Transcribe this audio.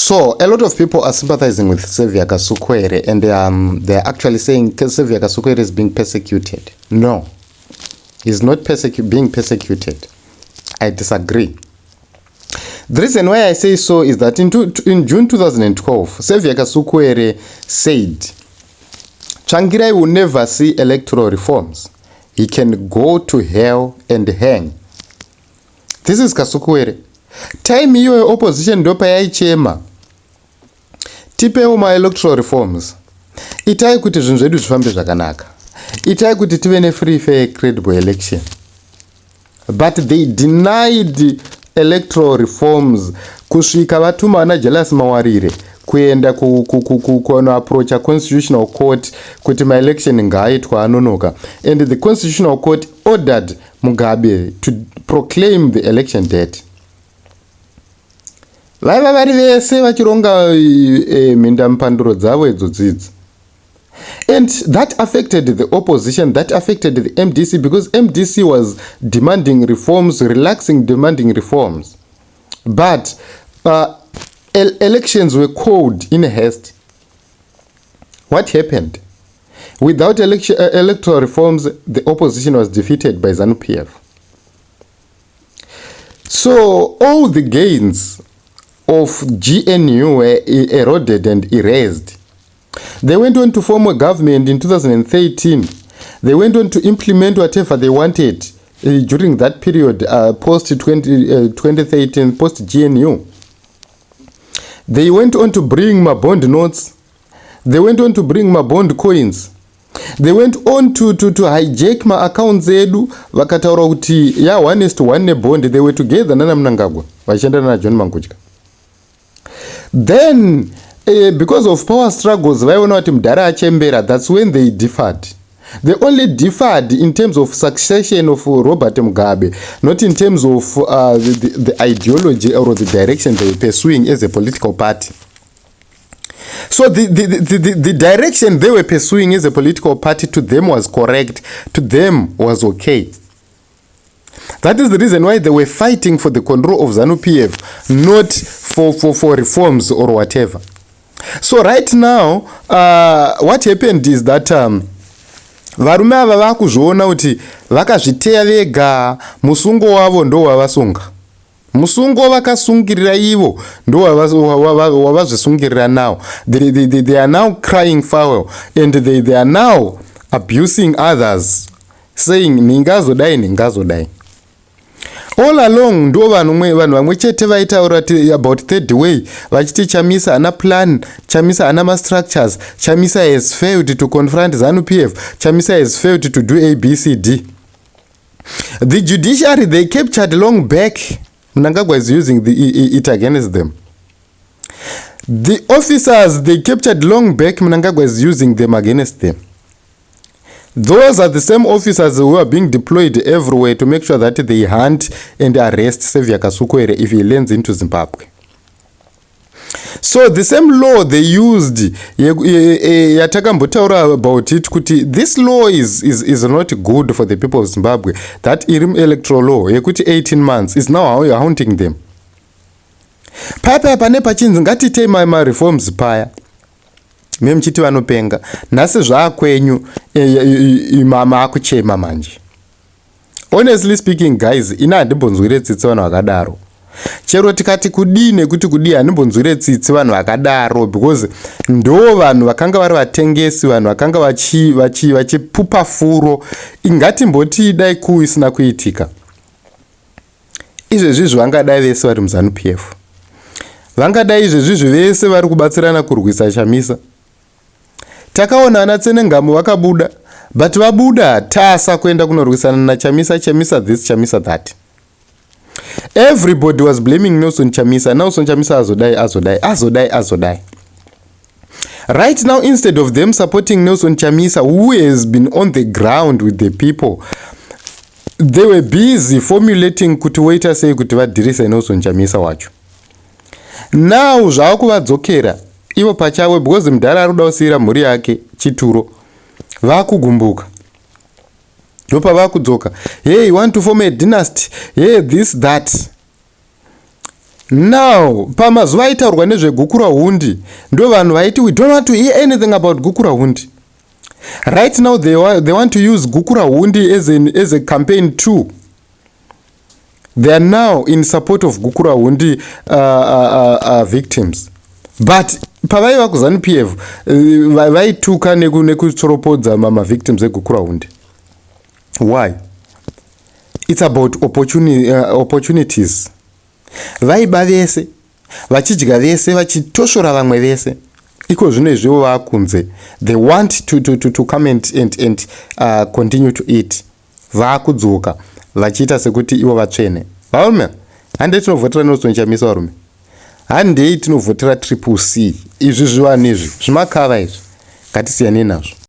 So a lot of people are sympathizing with Xavier Kasukuwere, and they're actually saying Xavier Kasukuwere is being persecuted. No, he's not being persecuted. I disagree. The reason why I say so is that in June 2012, Xavier Kasukuwere said, Tsvangirai will never see electoral reforms. He can go to hell and hang. This is Kasukuwere. Time hiyo opposition ndopa yaichema. Tipewo ma-electoral reforms. Itai kuti zvinhu zvedu zvifambe zvakanaka. Itai kuti tive ne-free, fair, credible election. But they denied electoral reforms kusvika vatuma ana Jealous Mawarire kuenda approach constitutional court kuti ma-election ngaaitwa anonoka. And the constitutional court ordered Mugabe to proclaim the election date. Vaiva vari vese vachironga minda mupanduro dzavo idzo dzidzi. And that affected the opposition, that affected the MDC, because MDC was demanding reforms, demanding reforms. But elections were called in haste. What happened? Without electoral reforms, the opposition was defeated by ZANU-PF. So all the gains of GNU were eroded and erased. They went on to form a government in 2013. They went on to implement whatever they wanted during that period, post-2013, post-GNU. They went on to bring my bond notes. They went on to bring my bond coins. They went on to hijack my accounts edu. Vakataura kuti ya 1:1 ne bond. They were together nana Mnangagwa vachendana na John Mangudya. Then because of power struggles, that's when they differed. They only differed in terms of succession of Robert Mugabe, not in terms of the ideology or the direction they were pursuing as a political party. So the direction they were pursuing as a political party, to them was correct, to them was okay. That is the reason why they were fighting for the control of ZANU-PF, not for reforms or whatever. So right now, what happened is that varume ava vakuzviona kuti vakazviteya vega, musungo wavo ndo wavasunga. Musungo vakasungirira ivo ndo wavazvisungirira now. They are now crying foul, and they are now abusing others, saying ningazodai ningazodai. All along ndo vanhu vamwe chete vaitaura about third way, vachiti Chamisa ana plan, Chamisa ana ma structures, Chamisa has failed to confront ZANU-PF, Chamisa has failed to do ABCD. The judiciary, they captured long back. Mnangagwa is using it against them. The officers, they captured long back. Mnangagwa is using them against them. Those are the same officers who are being deployed everywhere to make sure that they hunt and arrest Xavier Kasukuwere if he lands into Zimbabwe. So the same law they used, yatakambotaura about it, kuti this law is not good for the people of Zimbabwe. That electoral law, yekuti 18 months, is now how you're haunting them. Paya pane pachinzi ngatitei ma reforms paya. Memchiti vanopenga nhasi zvakwenyu mama akuchema manje. Honestly speaking guys, ina handimbonzwire tsitsi vanhu vakadaro. Chero tikati kudine kuti kudii handimbonzwire tsitsi vanhu vakadaro, because ndo vanhu vakanga vari vatengesi, vanhu vakanga vachipupa furo. Ingatimboti dai isina kuitika, izvezvi vangadai vese vari muZANU-PF, vangadai izvezvi vese vari kubatsirana kurwisa Chamisa. Takaona ana Tsenengamo vakabuda, but vabuda tasa kuenda kunorwisana na Chamisa, Chamisa this, Chamisa that. Everybody was blaming Nelson Chamisa. Nelson Chamisa azodai. Right now, instead of them supporting Nelson Chamisa, who has been on the ground with the people, they were busy formulating kuti waita sei kuti vadhirise Nelson Chamisa wacho. Now zvakuvadzokera ivo pachavo, because mudhara arikuda kusiyira mhuri yake chituro, vakugumbuka. Ndopa vakudzoka, hey, you want to form a dynasty, hey, this that. Now pamazuva aitaurwa nezvegukura hundi ndo vanhu vaiti we don't want to hear anything about gukura hundi. Right now they want to use gukura hundi as a campaign too. They are now in support of gukura hundi victims. But pavaiva kuZANU-PF vaituka nekutsoropodza victims egukura hundi. Why? It's about opportunities. Vaiba vese vachidya vese vachitoshora vamwe vese iko zvino izvivo vakunze. They want to come and continue to eat. Vakudzoka vachiita sekuti ivo vatsvene. Varume handei tinovhotera Nelson Chamisa varume, handei tinovhotera Triple C. Izvi zvivanhu izvi zvimakava izvi ngatisiyane nazvo.